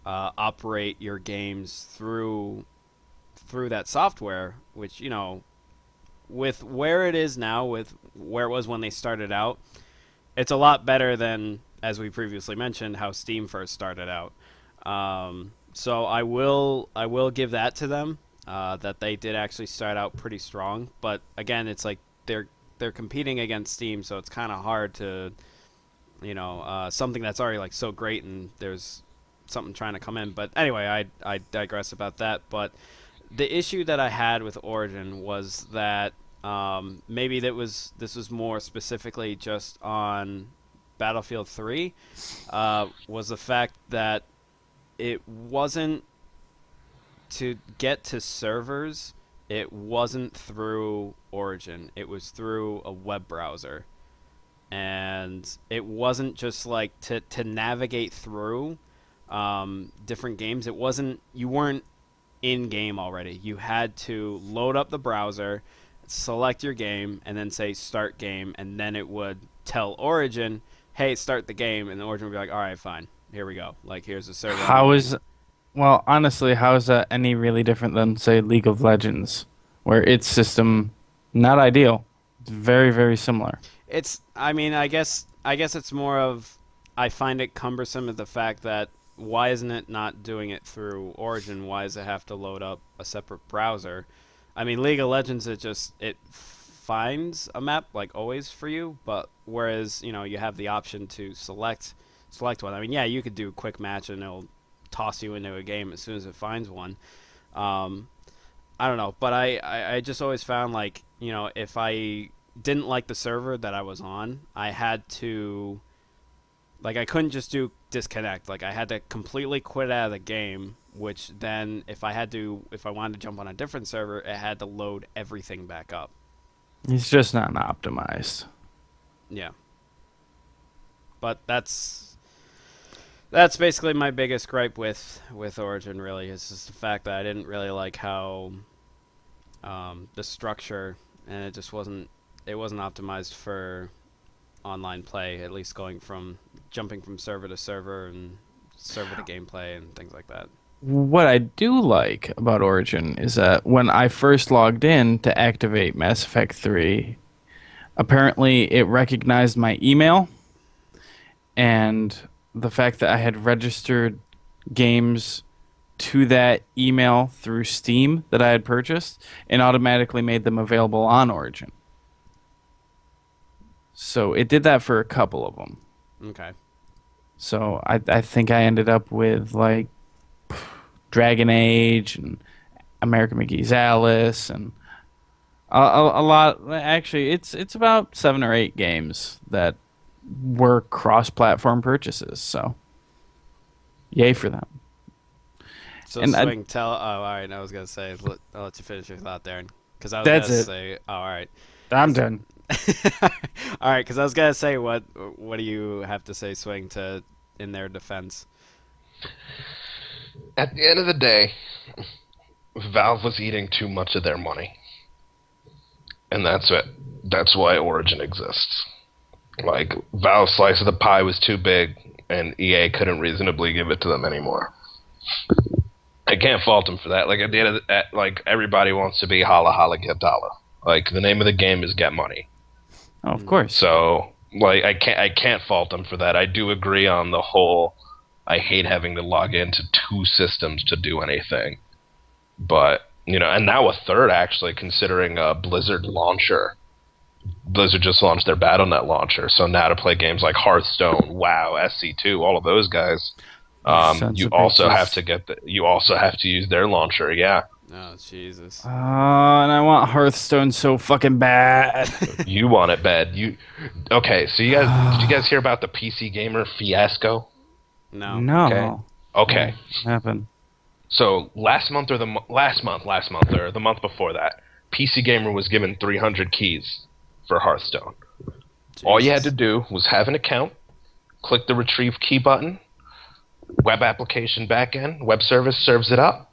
operate your games through that software, which, you know, with where it is now, with where it was when they started out, it's a lot better than, as we previously mentioned, how Steam first started out. So I will give that to them, that they did actually start out pretty strong. But again, it's like they're competing against Steam, so it's kind of hard to, something that's already like so great, and there's something trying to come in. But anyway, I digress about that. But the issue that I had with Origin was that, maybe this was more specifically just on Battlefield 3, was the fact that it wasn't, to get to servers, it wasn't through Origin. It was through a web browser. And it wasn't just like to navigate through different games. You weren't in game already. You had to load up the browser, select your game, and then say start game, and then it would tell Origin, hey, start the game, and the Origin would be like, all right, fine, here we go. Like, here's the server. How is Well, honestly, how is that any really different than, say, League of Legends, where its system not ideal? It's very, very similar. I mean, I guess it's more of, I find it cumbersome at the fact that, why isn't it not doing it through Origin? Why does it have to load up a separate browser? I mean, League of Legends, it finds a map like always for you, but whereas, you have the option to select one. I mean, yeah, you could do quick match and it'll toss you into a game as soon as it finds one. Um, I don't know, but I just always found, like, if I didn't like the server that I was on, I had to, like, I couldn't just do disconnect. Like, I had to completely quit out of the game, which then if I wanted to jump on a different server, it had to load everything back up. It's just not optimized. Yeah. But that's basically my biggest gripe with Origin, really. It's just the fact that I didn't really like how, the structure, and it wasn't optimized for online play, at least jumping from server to server and server to gameplay and things like that. What I do like about Origin is that when I first logged in to activate Mass Effect 3, apparently it recognized my email and the fact that I had registered games to that email through Steam that I had purchased and automatically made them available on Origin. So it did that for a couple of them. Okay. So I think I ended up with like Dragon Age and American McGee's Alice and a lot. Actually, it's about 7 or 8 games that were cross-platform purchases. So, yay for them. So And Swing, tell. Oh, all right. I was gonna say, I'll let you finish your thought there, because I was That's gonna it. say, oh, all right. I'm done. All right, because I was gonna say, what do you have to say, Swing, to in their defense? At the end of the day, Valve was eating too much of their money. And that's it. That's why Origin exists. Like, Valve's slice of the pie was too big, and EA couldn't reasonably give it to them anymore. I can't fault him for that. Like at the end of like everybody wants to be holla holla get dollar. Like the name of the game is get money. Oh, of course. So like I can't fault him for that. I do agree on the whole. I hate having to log into 2 systems to do anything. But and now a third actually, considering a Blizzard launcher. Blizzard just launched their Battle.net launcher, so now to play games like Hearthstone, WoW, SC2, all of those guys, you also have to use their launcher. Yeah. Oh Jesus. And I want Hearthstone so fucking bad. You want it bad. Okay? So did you guys hear about the PC Gamer fiasco? No. No. Okay. What happened? So last month or the month before that, PC Gamer was given 300 keys for Hearthstone. Jesus. All you had to do was have an account, click the retrieve key button, web application backend, web service serves it up,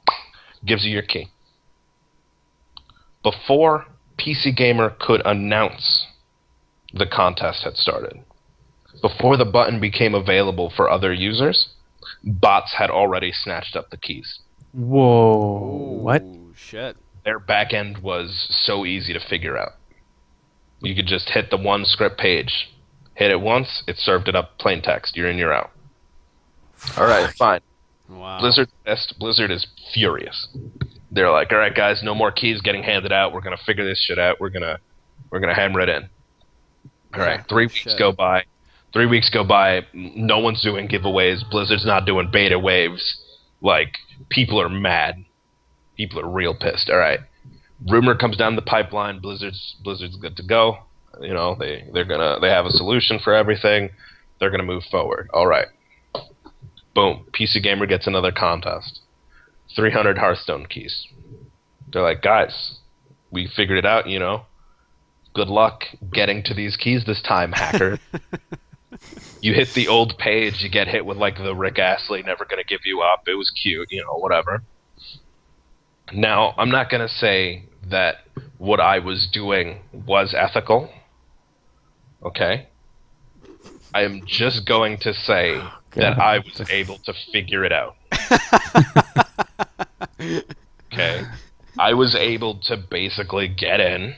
gives you your key. Before PC Gamer could announce the contest had started, before the button became available for other users, bots had already snatched up the keys. Whoa. Ooh, What? Shit. Their backend was so easy to figure out. You could just hit the one script page. Hit it once, it served it up plain text. You're in, you're out. Alright, fine. Wow. Blizzard is furious. They're like, alright guys, no more keys getting handed out. We're gonna figure this shit out. We're gonna hammer it in. Alright, 3 weeks go by. 3 weeks go by, no one's doing giveaways. Blizzard's not doing beta waves. Like, people are mad. People are real pissed. Alright. Rumor comes down the pipeline, Blizzard's good to go. They have a solution for everything. They're gonna move forward. Alright. Boom. PC Gamer gets another contest. 300 Hearthstone keys. They're like, guys, we figured it out, Good luck getting to these keys this time, hacker. You hit the old page, you get hit with like the Rick Astley, never gonna give you up. It was cute, whatever. Now, I'm not gonna say that what I was doing was ethical. Okay? I am just going to say that I was able to figure it out. Okay? I was able to basically get in,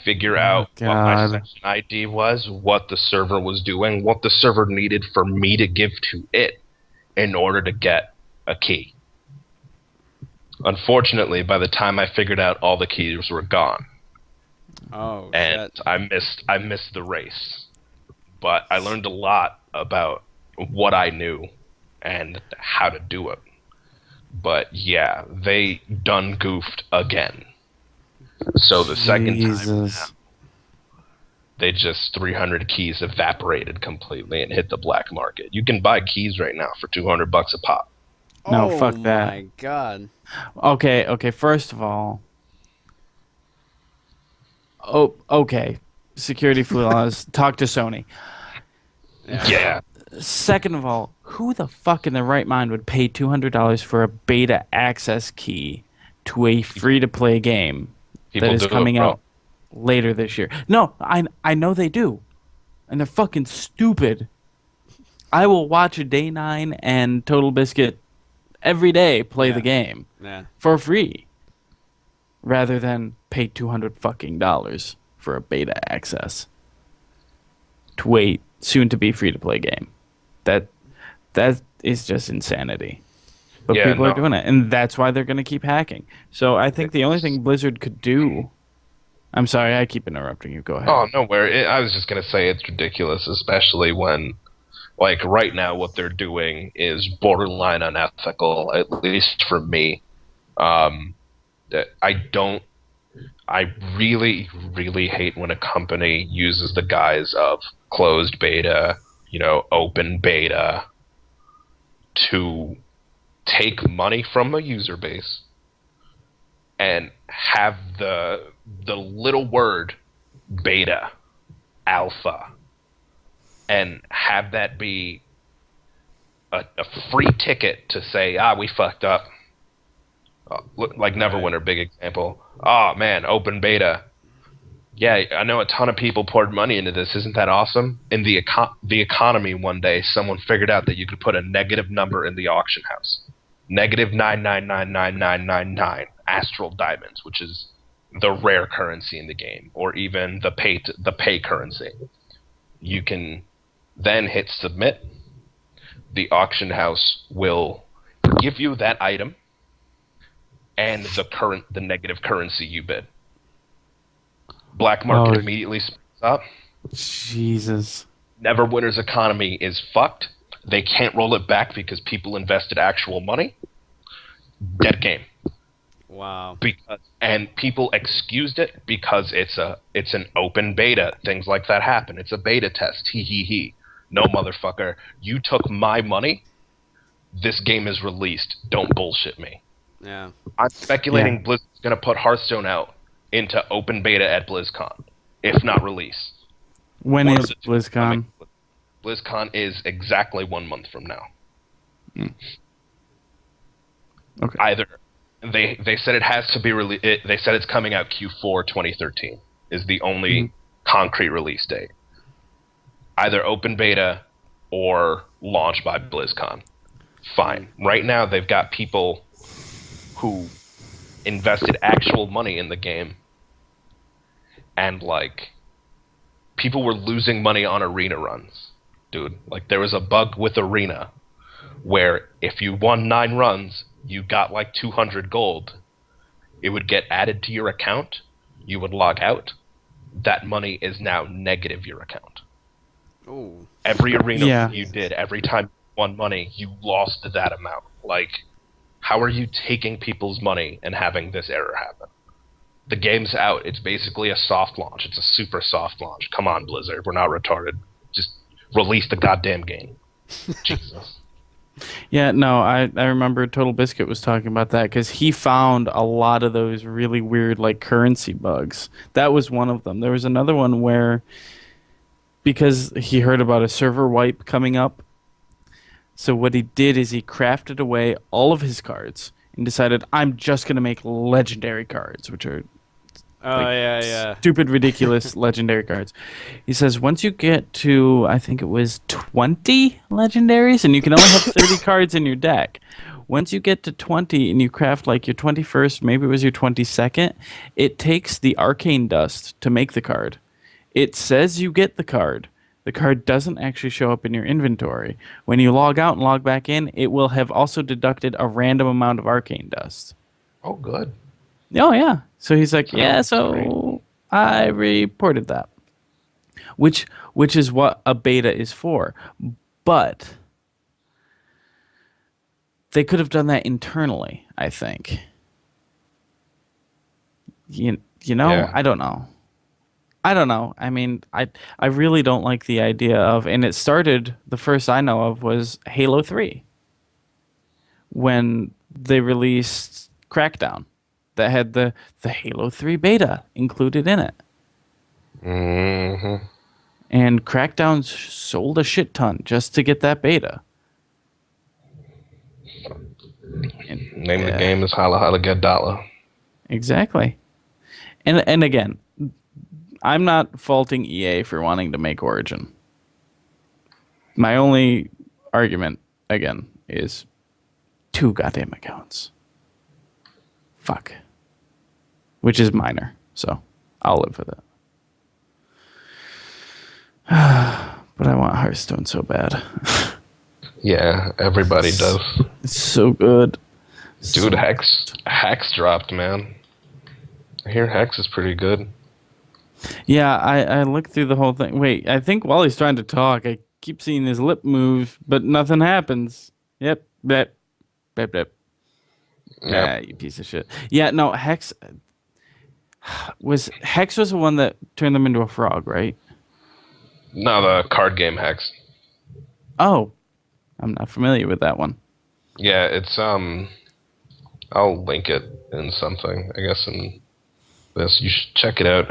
figure out what my session ID was, what the server was doing, what the server needed for me to give to it in order to get a key. Unfortunately, by the time I figured out, all the keys were gone. Oh, and shit. I missed the race. But I learned a lot about what I knew and how to do it. But yeah, they done goofed again. So the second time, they just 300 keys evaporated completely and hit the black market. You can buy keys right now for $200 a pop. No, fuck that. Oh my god. Okay, first of all. Oh, okay. Security flaws. Talk to Sony. Yeah. Second of all, who the fuck in their right mind would pay $200 for a beta access key to a free-to-play game that is coming out later this year? No, I know they do. And they're fucking stupid. I will watch a Day 9 and Total Biscuit every day play the game for free rather than pay $200 fucking dollars for a beta access to a soon-to-be free-to-play game. That is just insanity. But people are doing it, and that's why they're going to keep hacking. So I think the only thing Blizzard could do... I'm sorry, I keep interrupting you. Go ahead. Oh, no, I was just going to say it's ridiculous, especially when, like, right now what they're doing is borderline unethical, at least for me. I really, really hate when a company uses the guise of closed beta, open beta, to take money from a user base and have the little word beta, alpha, and have that be a free ticket to say, we fucked up. Like Neverwinter, big example. Oh man, open beta. Yeah, I know a ton of people poured money into this. Isn't that awesome? In the economy one day, someone figured out that you could put a negative number in the auction house. negative 9999999 astral diamonds, which is the rare currency in the game, or even the pay currency. You can then hit submit. The auction house will give you that item and the negative currency you bid. Black market immediately splits up. Jesus. Neverwinter's economy is fucked. They can't roll it back because people invested actual money. Dead game. Wow. And people excused it because it's an open beta. Things like that happen. It's a beta test. He he he. No, motherfucker. You took my money. This game is released. Don't bullshit me. Yeah. I'm speculating Blizzard's going to put Hearthstone out into open beta at BlizzCon, if not release. When is BlizzCon? BlizzCon is exactly 1 month from now. Okay. Either they said it has to be they said it's coming out Q4 2013 is the only concrete release date. Either open beta or launch by BlizzCon. Fine. Right now they've got people who invested actual money in the game, and like people were losing money on arena runs, dude. Like there was a bug with arena where if you won 9 runs, you got like 200 gold. It would get added to your account. You would log out. That money is now negative your account. Ooh. Every arena you did, every time you won money, you lost that amount. Like, how are you taking people's money and having this error happen? The game's out. It's basically a soft launch. It's a super soft launch. Come on, Blizzard. We're not retarded. Just release the goddamn game. Jesus. Yeah, no, I remember Total Biscuit was talking about that because he found a lot of those really weird like currency bugs. That was one of them. There was another one where because he heard about a server wipe coming up, so what he did is he crafted away all of his cards and decided, I'm just going to make legendary cards, which are stupid, ridiculous legendary cards. He says once you get to, I think it was 20 legendaries, and you can only have 30 cards in your deck. Once you get to 20 and you craft like your 21st, maybe it was your 22nd, it takes the arcane dust to make the card. It says you get the card. The card doesn't actually show up in your inventory. When you log out and log back in, it will have also deducted a random amount of arcane dust. Oh, good. Oh, yeah. So he's like, so I reported that. Which is what a beta is for. But they could have done that internally, I think. You know? Yeah. I don't know. I mean, I really don't like the idea of, and it started, the first I know of was Halo 3. When they released Crackdown. That had the Halo 3 beta included in it. Mm-hmm. And Crackdown sold a shit ton just to get that beta. Name of the game is how to get dollar. Exactly. And again, I'm not faulting EA for wanting to make Origin. My only argument, again, is 2 goddamn accounts. Fuck. Which is minor, so I'll live with it. But I want Hearthstone so bad. Yeah, everybody does. It's so good. Dude, Hex dropped, man. I hear Hex is pretty good. Yeah, I looked through the whole thing. Wait, I think while he's trying to talk, I keep seeing his lip move, but nothing happens. Yep, blep, blep, blep. Yeah, you piece of shit. Yeah, no, Hex was the one that turned them into a frog, right? No, the card game Hex. Oh, I'm not familiar with that one. Yeah, it's I'll link it in something, I guess, in this. You should check it out.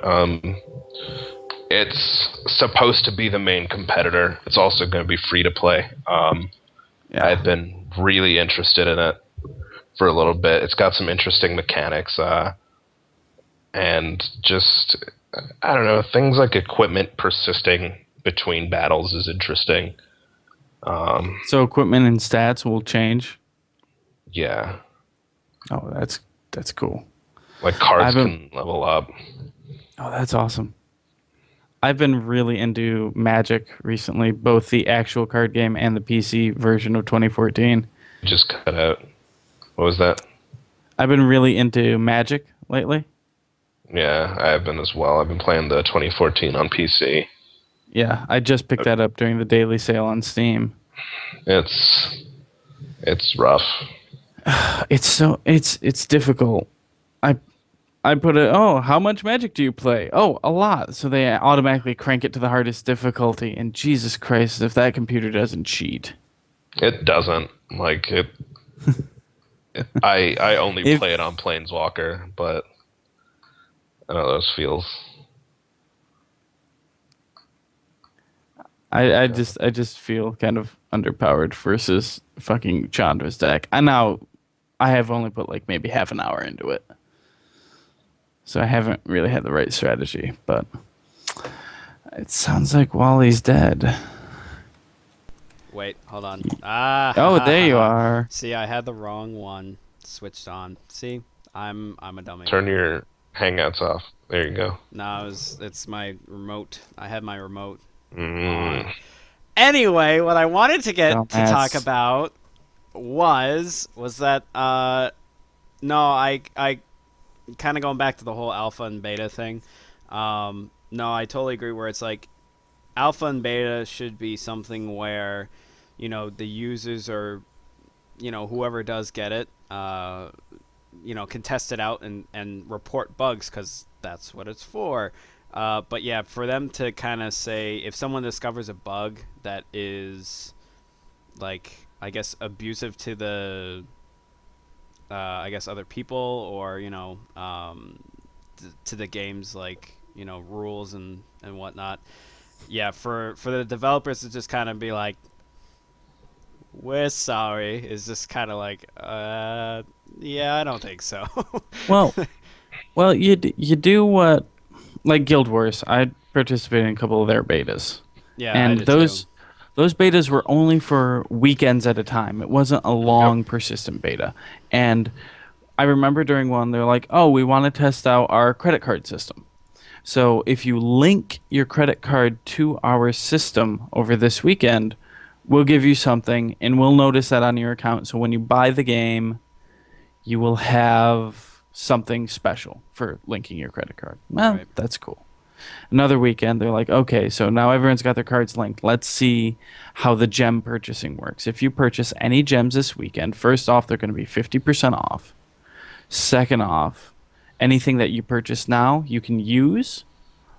It's supposed to be the main competitor. It's also going to be free to play. Yeah. I've been really interested in it for a little bit. It's got some interesting mechanics, and just, I don't know, things like equipment persisting between battles is interesting. So equipment and stats will change? Yeah. Oh, that's cool. Like cards I've been can level up. Oh, that's awesome. I've been really into Magic recently, both the actual card game and the PC version of 2014. Just cut out. What was that? I've been really into Magic lately. Yeah, I have been as well. I've been playing the 2014 on PC. Yeah, I just picked that up during the daily sale on Steam. It's it's rough. It's difficult. I I put it, oh, how much Magic do you play? Oh, a lot. So they automatically crank it to the hardest difficulty. And Jesus Christ, if that computer doesn't cheat. It doesn't like it. I only If play it on Planeswalker, but I know those feels. I just feel kind of underpowered versus fucking Chandra's deck. I have only put like maybe half an hour into it. So I haven't really had the right strategy, but it sounds like Wally's dead. Wait, hold on. Ah. Oh, there you are. See, I had the wrong one switched on. See, I'm a dummy. Turn your hangouts off. There you go. No, it's my remote. I had my remote Mm. on. Anyway, what I wanted to get to Dumbass. talk about was that no, I kind of going back to the whole alpha and beta thing. No, I totally agree. Where it's like alpha and beta should be something where, the users or, whoever does get it, can test it out and report bugs because that's what it's for. But yeah, for them to kind of say if someone discovers a bug that is, like, I guess abusive to the, I guess other people or to the game's like rules and whatnot. Yeah, for the developers to just kind of be like, we're sorry, is just kind of like, yeah, I don't think so. Well, you do what, like Guild Wars. I participated in a couple of their betas, Yeah, I and did too. those betas were only for weekends at a time. It wasn't a long, persistent beta. And I remember during one, they're like, "Oh, we want to test out our credit card system. So if you link your credit card to our system over this weekend, we'll give you something, and we'll notice that on your account. So when you buy the game, you will have something special for linking your credit card." Well, Right. that's cool. Another weekend, they're like, okay, so now everyone's got their cards linked. Let's see how the gem purchasing works. If you purchase any gems this weekend, first off, they're going to be 50% off. Second off, anything that you purchase now, you can use,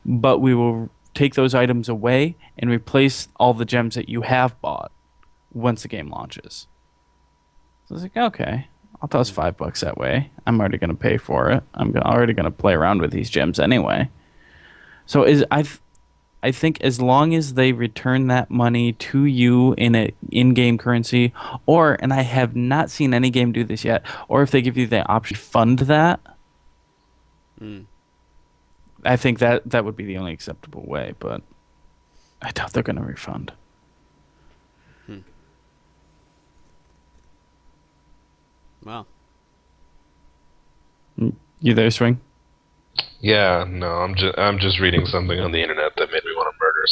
but we will take those items away and replace all the gems that you have bought once the game launches. So I was like, okay, I'll toss $5 that way. I'm already going to pay for it. Already going to play around with these gems anyway. So I think as long as they return that money to you in a in-game currency, and I have not seen any game do this yet, or if they give you the option to fund that, I think that would be the only acceptable way. But I doubt they're going to refund. Well, You there, Swing? Yeah, no, I'm just reading something on the internet that made me want to murder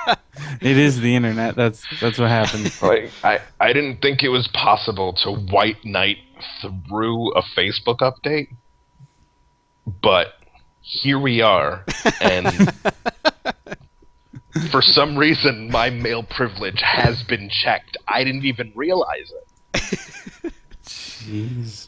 someone. It is the internet. That's what happens. Like I didn't think it was possible to white knight through a Facebook update, but here we are, and for some reason my male privilege has been checked. I didn't even realize it. Jeez.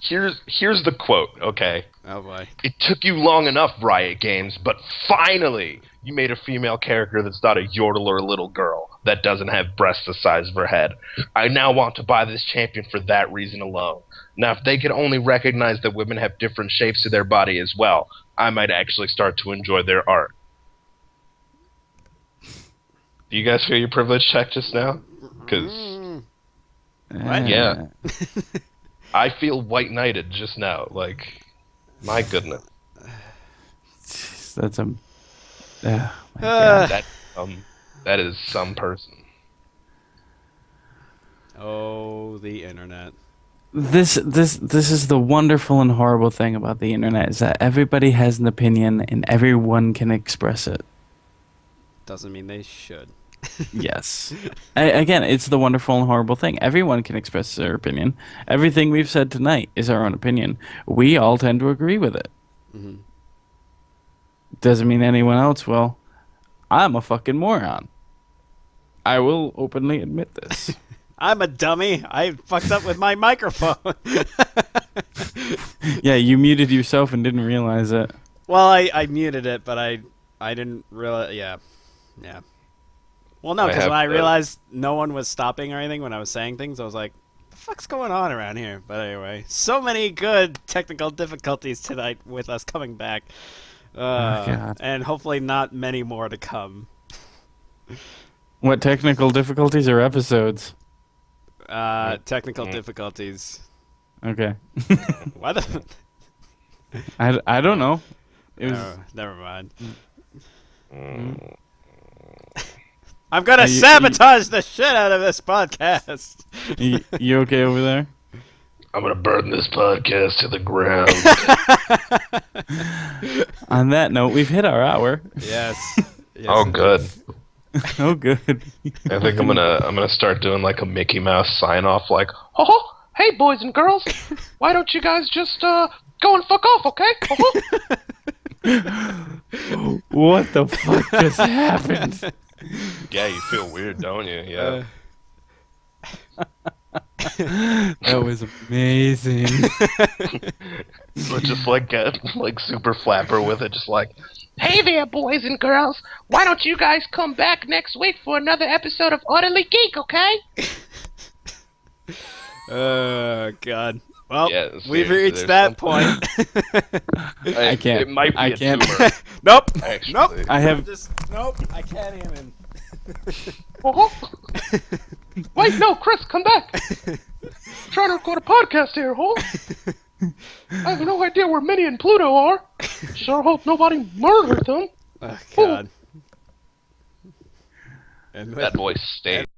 Here's the quote, okay? oh boy. It took you long enough, Riot Games, but finally you made a female character that's not a yordle or a little girl, that doesn't have breasts the size of her head. I now want to buy this champion for that reason alone. Now, if they could only recognize that women have different shapes to their body as well, I might actually start to enjoy their art. Do you guys feel your privilege checked just now? Because yeah. I feel white knighted just now. Like, my goodness. Jeez, that's a. Yeah. My God. That is some person. Oh, the internet. This is the wonderful and horrible thing about the internet is that everybody has an opinion and everyone can express it. Doesn't mean they should. Yes. Again, it's the wonderful and horrible thing. Everyone can express their opinion. Everything we've said tonight is our own opinion. We all tend to agree with it. Hmm. Doesn't mean anyone else will. I'm a fucking moron. I will openly admit this. I'm a dummy. I fucked up with my microphone. Yeah, you muted yourself and didn't realize it. Well, I muted it, but I didn't realize. Yeah. Well, no, because when I realized no one was stopping or anything when I was saying things, I was like, "The fuck's going on around here?" But anyway, so many good technical difficulties tonight with us coming back, God. and hopefully not many more to come. What technical difficulties or episodes? Technical difficulties. Okay. Why the? I don't know. It was. Oh, never mind. I'm gonna You sabotage the shit out of this podcast. you okay over there? I'm gonna burn this podcast to the ground. On that note, we've hit our hour. Yes. Oh, good. Oh, good. I think I'm gonna start doing like a Mickey Mouse sign off, like, oh, hey boys and girls, why don't you guys just go and fuck off, okay? What the fuck just happened? Yeah, you feel weird, don't you? Yeah. That was amazing. But just like super flapper with it, just like, hey there, boys and girls, why don't you guys come back next week for another episode of Utterly Geek, okay? God. Well, Yeah, we've seriously, reached there's that something- point. I can't. It might be I a can't. tumor, Nope. actually. Nope. I have. Nope. I can't even. Wait, no, Chris, come back. I'm trying to record a podcast here, I have no idea where Minnie and Pluto are. Sure hope nobody murdered them. Oh, God. And That voice stayed.